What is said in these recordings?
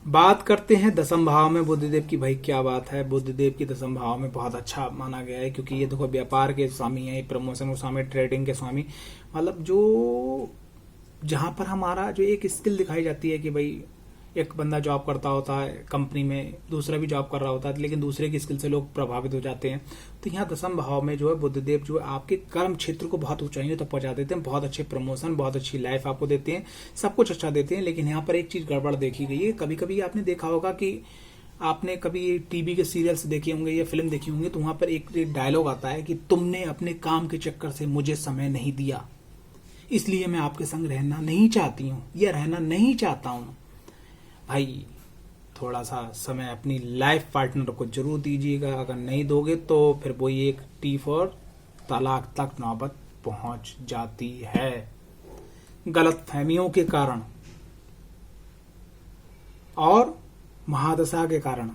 बात करते हैं दसम भाव में बुद्धदेव की। भाई क्या बात है, बुद्धदेव की दसम भाव में बहुत अच्छा माना गया है, क्योंकि ये देखो व्यापार के स्वामी है, प्रमोशन के स्वामी, ट्रेडिंग के स्वामी। मतलब जो जहां पर हमारा जो एक स्किल दिखाई जाती है कि भाई एक बंदा जॉब करता होता है कंपनी में, दूसरा भी जॉब कर रहा होता है, लेकिन दूसरे की स्किल से लोग प्रभावित हो जाते हैं। तो यहाँ दसम भाव में जो है बुद्धदेव जो है आपके कर्म क्षेत्र को बहुत ऊंचाइयों तक पहुंचा देते हैं, बहुत अच्छे प्रमोशन, बहुत अच्छी लाइफ आपको देते हैं, सब कुछ अच्छा देते हैं। लेकिन यहाँ पर एक चीज गड़बड़ देखी गई है। कभी कभी आपने देखा होगा कि आपने कभी टीवी के सीरियल्स देखे होंगे या फिल्म देखी होंगी, तो वहां पर एक डायलॉग आता है कि तुमने अपने काम के चक्कर से मुझे समय नहीं दिया, इसलिए मैं आपके संग रहना नहीं चाहती हूँ या रहना नहीं चाहता हूँ। भाई थोड़ा सा समय अपनी लाइफ पार्टनर को जरूर दीजिएगा, अगर नहीं दोगे तो फिर वो एक टी फॉर तलाक तक नौबत पहुंच जाती है, गलत फहमियों के कारण और महादशा के कारण।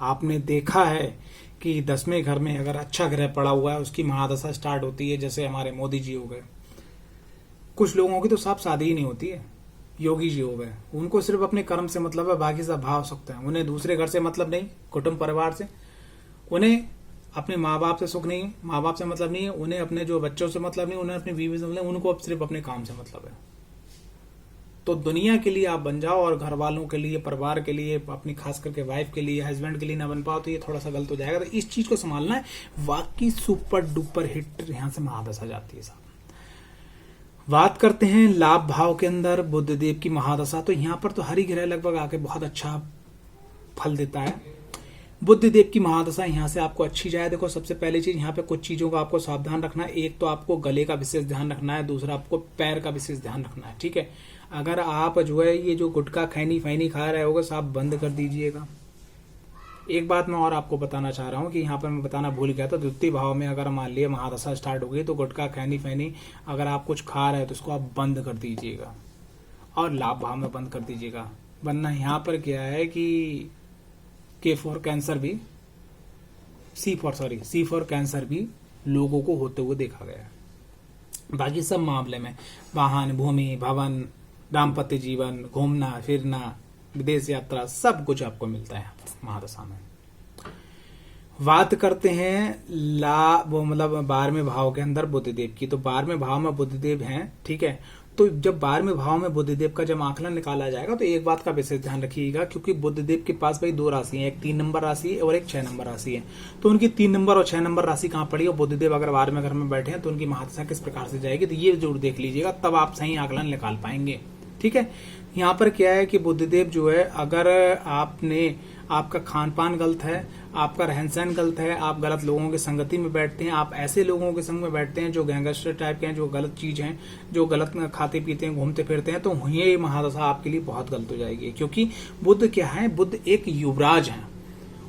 आपने देखा है कि 10वें घर में अगर अच्छा ग्रह पड़ा हुआ है उसकी महादशा स्टार्ट होती है, जैसे हमारे मोदी जी हो गए। कुछ लोगों की तो साफ शादी ही नहीं होती है, योगी जी हो गए, उनको सिर्फ अपने कर्म से मतलब है, बाकी सब भाव सकते हैं, उन्हें दूसरे घर से मतलब नहीं, कुटुंब परिवार से, उन्हें अपने माँ बाप से सुख नहीं है, माँ बाप से मतलब नहीं है, उन्हें अपने जो बच्चों से मतलब नहीं, उन्हें अपनी बीवी से मतलब, उनको अब सिर्फ अपने काम से मतलब है। तो दुनिया के लिए आप बन जाओ और घर वालों के लिए, परिवार के लिए, अपनी खास करके वाइफ के लिए, हस्बैंड के लिए ना बन पाओ तो ये थोड़ा सा गलत हो जाएगा। तो इस चीज को संभालना है। वाकई सुपर डुपर हिट यहाँ से महादशा जाती है साहब। बात करते हैं लाभ भाव के अंदर बुद्धदेव की महादशा। तो यहाँ पर तो हर ही ग्रह लगभग आके बहुत अच्छा फल देता है। बुद्धदेव की महादशा यहाँ से आपको अच्छी जाए। देखो सबसे पहली चीज यहाँ पे कुछ चीजों का आपको सावधान रखना है। एक तो आपको गले का विशेष ध्यान रखना है, दूसरा आपको पैर का विशेष ध्यान रखना है। ठीक है, अगर आप जो है ये जो गुटखा खैनी फैनी खा रहे होगे साहब बंद कर दीजिएगा। एक बात मैं और आपको बताना चाह रहा हूँ कि यहाँ पर मैं बताना भूल गया था, द्वितीय भाव में अगर मान लिया महादशा स्टार्ट हो गई तो गुटखा खैनी फैनी अगर आप कुछ खा रहे हैं तो उसको आप बंद कर दीजिएगा और लाभ भाव में बंद कर दीजिएगा। वरना यहाँ पर क्या है कि सी फॉर कैंसर भी लोगों को होते हुए देखा गया है। बाकी सब मामले में वाहन, भूमि, भवन, दाम्पत्य जीवन, घूमना फिरना, विदेश यात्रा, सब कुछ आपको मिलता है महादशा में। बात करते हैं वो मतलब 12वें भाव के अंदर बुद्धदेव की। तो 12वें भाव में बुद्धदेव हैं, ठीक है। तो जब 12वें भाव में बुद्धदेव का जब आंकलन निकाला जाएगा तो एक बात का विशेष ध्यान रखिएगा, क्योंकि बुद्धदेव के पास भाई 2 राशि है, एक 3 नंबर राशि है और एक 6 नंबर राशि है। तो उनकी 3 नंबर और 6 नंबर राशि कहाँ पड़ी और बुद्धदेव अगर 12वें घर में बैठे हैं तो उनकी महादशा किस प्रकार से जाएगी, तो ये जरूर देख लीजिएगा, तब आप सही आंकलन निकाल पाएंगे। ठीक है, यहाँ पर क्या है कि बुद्धदेव जो है, अगर आपका खान पान गलत है, आपका रहन सहन गलत है, आप गलत लोगों की संगति में बैठते हैं, आप ऐसे लोगों के संग में बैठते हैं जो गैंगस्टर टाइप के हैं, जो गलत चीज हैं, जो गलत खाते पीते हैं, घूमते फिरते हैं, तो ये महादशा आपके लिए बहुत गलत हो जाएगी। क्योंकि बुद्ध क्या है, बुद्ध एक युवराज है।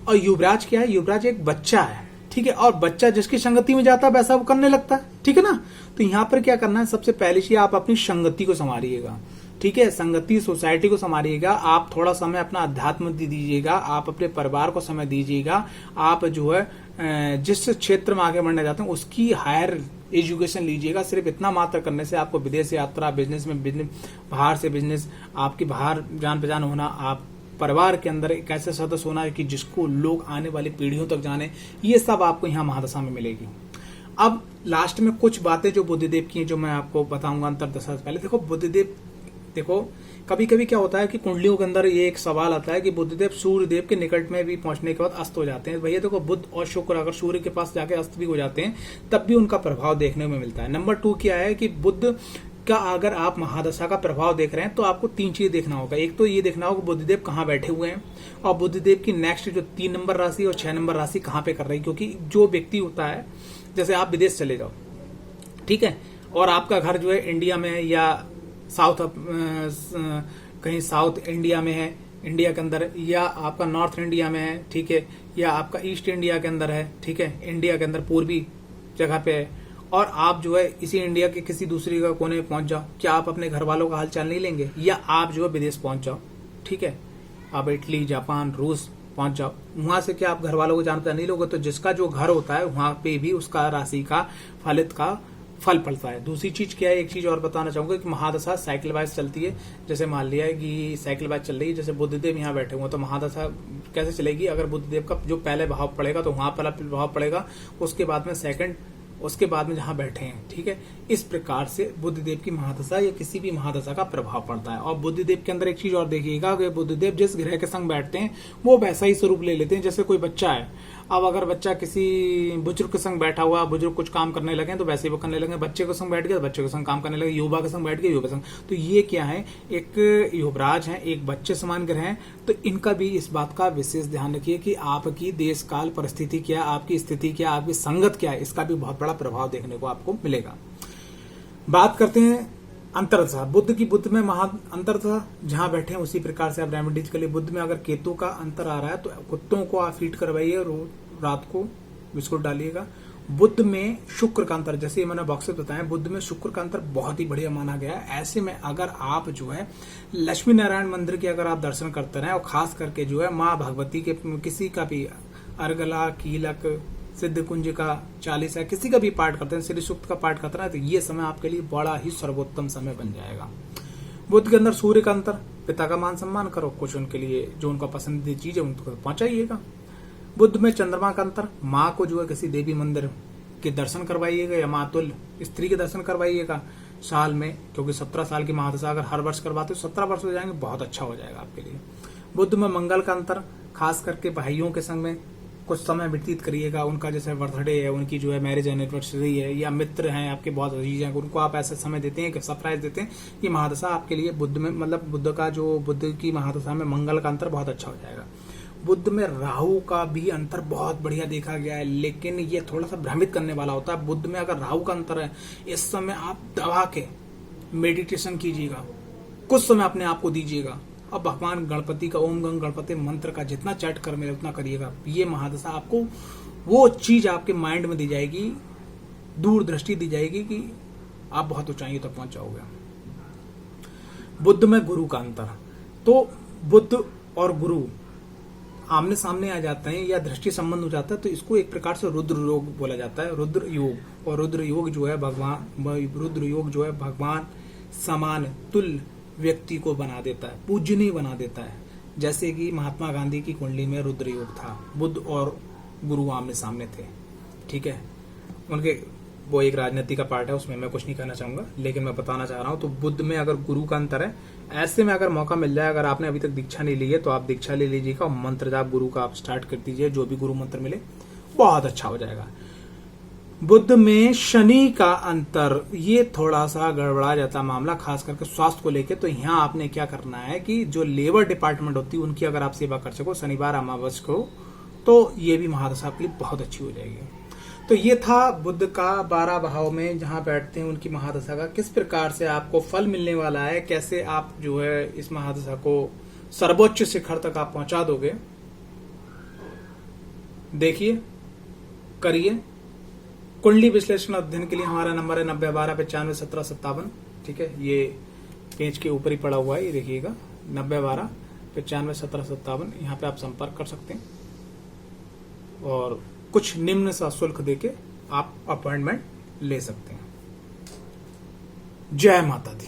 और युवराज क्या है, युवराज एक बच्चा है। ठीक है, और बच्चा जिसकी संगति में जाता है वैसा वो करने लगता है। ठीक है ना, तो यहाँ पर क्या करना है, सबसे पहली चीज आप अपनी संगति को संभालिएगा। ठीक है, संगति सोसाइटी को संभालिएगा। आप थोड़ा समय अपना अध्यात्म दीजिएगा, आप अपने परिवार को समय दीजिएगा। आप जो है जिस क्षेत्र में आगे बढ़ने जाते हैं उसकी हायर एजुकेशन लीजिएगा। सिर्फ इतना मात्र करने से आपको विदेश यात्रा, बिजनेस में बाहर से बिजनेस, आपकी बाहर जान पहचान होना, आप परिवार के अंदर एक ऐसे सदस्य होना है कि जिसको लोग आने वाली पीढ़ियों तक जाने, ये सब आपको यहाँ महादशा में मिलेगी। अब लास्ट में कुछ बातें जो बुद्धदेव की हैं जो मैं आपको बताऊंगा अंतरदशा से पहले। देखो बुद्धदेव, देखो कभी कभी क्या होता है कि कुंडलियों के अंदर ये एक सवाल आता है कि बुद्धदेव सूर्यदेव के निकट में भी पहुंचने के बाद अस्त हो जाते हैं। भैया देखो, बुध और शुक्र अगर सूर्य के पास जाके अस्त भी हो जाते हैं तब भी उनका प्रभाव देखने में मिलता है। नंबर 2 क्या है कि बुध का अगर आप महादशा का प्रभाव देख रहे हैं तो आपको 3 चीज देखना होगा। एक तो ये देखना होगा बुद्धदेव कहाँ बैठे हुए हैं, और बुद्धदेव की नेक्स्ट जो 3 नंबर राशि और 6 नंबर राशि कहाँ पे कर रही है। क्योंकि जो व्यक्ति होता है, जैसे आप विदेश चले जाओ, ठीक है, और आपका घर जो है इंडिया में है या कहीं साउथ इंडिया में है, इंडिया के अंदर, या आपका नॉर्थ इंडिया में है, ठीक है, या आपका ईस्ट इंडिया के अंदर है, ठीक है, इंडिया के अंदर पूर्वी जगह पे है, और आप जो है इसी इंडिया के किसी दूसरी कोने में पहुंच जाओ, क्या आप अपने घर वालों का हालचाल नहीं लेंगे? या आप जो है विदेश पहुंच जाओ, ठीक है, आप इटली, जापान, रूस पहुंच जाओ, वहां से क्या आप घर वालों को जानते नहीं लोगे? तो जिसका जो घर होता है वहां पे भी उसका राशि का फलित का फल फलता है। दूसरी चीज क्या है, एक चीज और बताना चाहूंगा कि महादशा साइकिल वाइज चलती है। जैसे मान लिया है कि साइकिल वाइज चल रही है, जैसे बुद्धदेव यहाँ बैठे हुए हैं, तो महादशा कैसे चलेगी, अगर बुद्धदेव का जो पहले भाव पड़ेगा तो वहां पहला प्रभाव पड़ेगा, उसके बाद में सेकंड, उसके बाद में जहां बैठे हैं, ठीक है। इस प्रकार से बुद्धदेव की महादशा या किसी भी महादशा का प्रभाव पड़ता है। और बुद्धदेव के अंदर एक चीज और देखिएगा कि बुद्धदेव जिस ग्रह के संग बैठते हैं वो वैसा ही स्वरूप ले लेते हैं। जैसे कोई बच्चा है, अब अगर बच्चा किसी बुजुर्ग के संग बैठा हुआ, बुजुर्ग कुछ काम करने लगे तो वैसे ही वो करने लगे, बच्चे के संग बैठ गया तो बच्चे के संग काम करने लगे, युवा के संग बैठ गया युवा के संग। तो ये क्या है, एक युवराज है, एक बच्चे समान ग्रह है, तो इनका भी इस बात का विशेष ध्यान रखिए कि आपकी देश काल परिस्थिति क्या, आपकी स्थिति क्या, आपकी संगत क्या है, इसका भी बहुत बड़ा प्रभाव देखने को आपको मिलेगा। बात करते हैं अंतरदशा। बुद्ध की, बुद्ध में महा अंतरदशा जहां बैठे हैं उसी प्रकार से आप रेमेडीज के लिए, बुद्ध में अगर केतु का अंतर आ रहा है तो कुत्तों को आप फीड करवाइए, रात को बिस्कुट डालिएगा। बुद्ध में शुक्र का अंतर, जैसे मैंने बॉक्स में बताया, बुद्ध में शुक्र का अंतर बहुत ही बढ़िया माना गया है। ऐसे में अगर आप जो है लक्ष्मी नारायण मंदिर के अगर आप दर्शन करते रहे और खास करके जो है माँ भगवती के किसी का भी अर्गला, कीलक, सिद्ध कुंज का 40 है, किसी का भी पाठ करते हैं, श्री सूक्त का पाठ करते हैं, तो ये समय आपके लिए बड़ा ही सर्वोत्तम समय बन जाएगा। बुद्ध के अंदर सूर्य का अंतर, पिता का मान सम्मान करो, कुछ उनके लिए जो उनका पसंदीदा चीज है उनको पहुंचाइएगा। बुद्ध में चंद्रमा का अंतर, माँ को जो है किसी देवी मंदिर के दर्शन करवाइएगा या मातुल स्त्री के दर्शन करवाइएगा साल में, क्योंकि 17 साल की महादशा अगर हर वर्ष करवाते हो 17 वर्ष हो जाएंगे, बहुत अच्छा हो जाएगा आपके लिए। बुद्ध में मंगल का अंतर, खास करके भाइयों के संग में कुछ समय व्यतीत करिएगा, उनका जैसे बर्थडे है, उनकी जो है मैरिज एनिवर्सरी है, या मित्र हैं आपके बहुत अजीज हैं, उनको आप ऐसा समय देते हैं कि सरप्राइज देते हैं, ये महादशा आपके लिए बुद्ध में, मतलब बुद्ध का जो बुद्ध की महादशा में मंगल का अंतर बहुत अच्छा हो जाएगा। बुद्ध में राहु का भी अंतर बहुत बढ़िया देखा गया है, लेकिन ये थोड़ा सा भ्रमित करने वाला होता है। बुद्ध में अगर राहु का अंतर है, इस समय आप दबा के मेडिटेशन कीजिएगा, कुछ समय अपने आप को दीजिएगा, अब भगवान गणपति का ओम गंग गणपति मंत्र का जितना चैट कर मिले उतना करिएगा। ये महादशा आपको वो चीज आपके माइंड में दी जाएगी, दूरदृष्टि दी जाएगी कि आप बहुत ऊंचाइयों तक पहुंच जाओगे। बुद्ध में गुरु का अंतर, तो बुद्ध और गुरु आमने सामने आ जाते हैं या दृष्टि संबंध हो जाता है, तो इसको एक प्रकार से रुद्र योग बोला जाता है, रुद्र योग। और रुद्र योग जो है भगवान समान तुल्य व्यक्ति को बना देता है, पूजनीय बना देता है। जैसे कि महात्मा गांधी की कुंडली में रुद्र योग था, बुद्ध और गुरु आमने सामने थे, ठीक है। उनके वो एक राजनीति का पार्ट है, उसमें मैं कुछ नहीं कहना चाहूंगा, लेकिन मैं बताना चाह रहा हूं। तो बुद्ध में अगर गुरु का अंतर है, ऐसे में अगर मौका मिल जाए, अगर आपने अभी तक दीक्षा नहीं ली है तो आप दीक्षा ले लीजिएगा और मंत्र जाप गुरु का आप स्टार्ट कर दीजिए, जो भी गुरु मंत्र मिले बहुत अच्छा हो जाएगा। बुद्ध में शनि का अंतर, ये थोड़ा सा गड़बड़ा जाता मामला, खास करके स्वास्थ्य को लेके। तो यहाँ आपने क्या करना है कि जो लेबर डिपार्टमेंट होती है उनकी अगर आप सेवा कर सको शनिवार अमावस को, तो ये भी महादशा आपके लिए बहुत अच्छी हो जाएगी। तो ये था बुद्ध का 12 भाव में जहां बैठते हैं उनकी महादशा का किस प्रकार से आपको फल मिलने वाला है, कैसे आप जो है इस महादशा को सर्वोच्च शिखर तक आप पहुंचा दोगे। देखिए, करिए। कुंडली विश्लेषण अध्ययन के लिए हमारा नंबर है 9012951757, ठीक है। ये पेज के ऊपर ही पड़ा हुआ है, ये देखिएगा 9012951757, यहाँ पे आप संपर्क कर सकते हैं और कुछ निम्न सा शुल्क देके आप अपॉइंटमेंट ले सकते हैं। जय माता दी।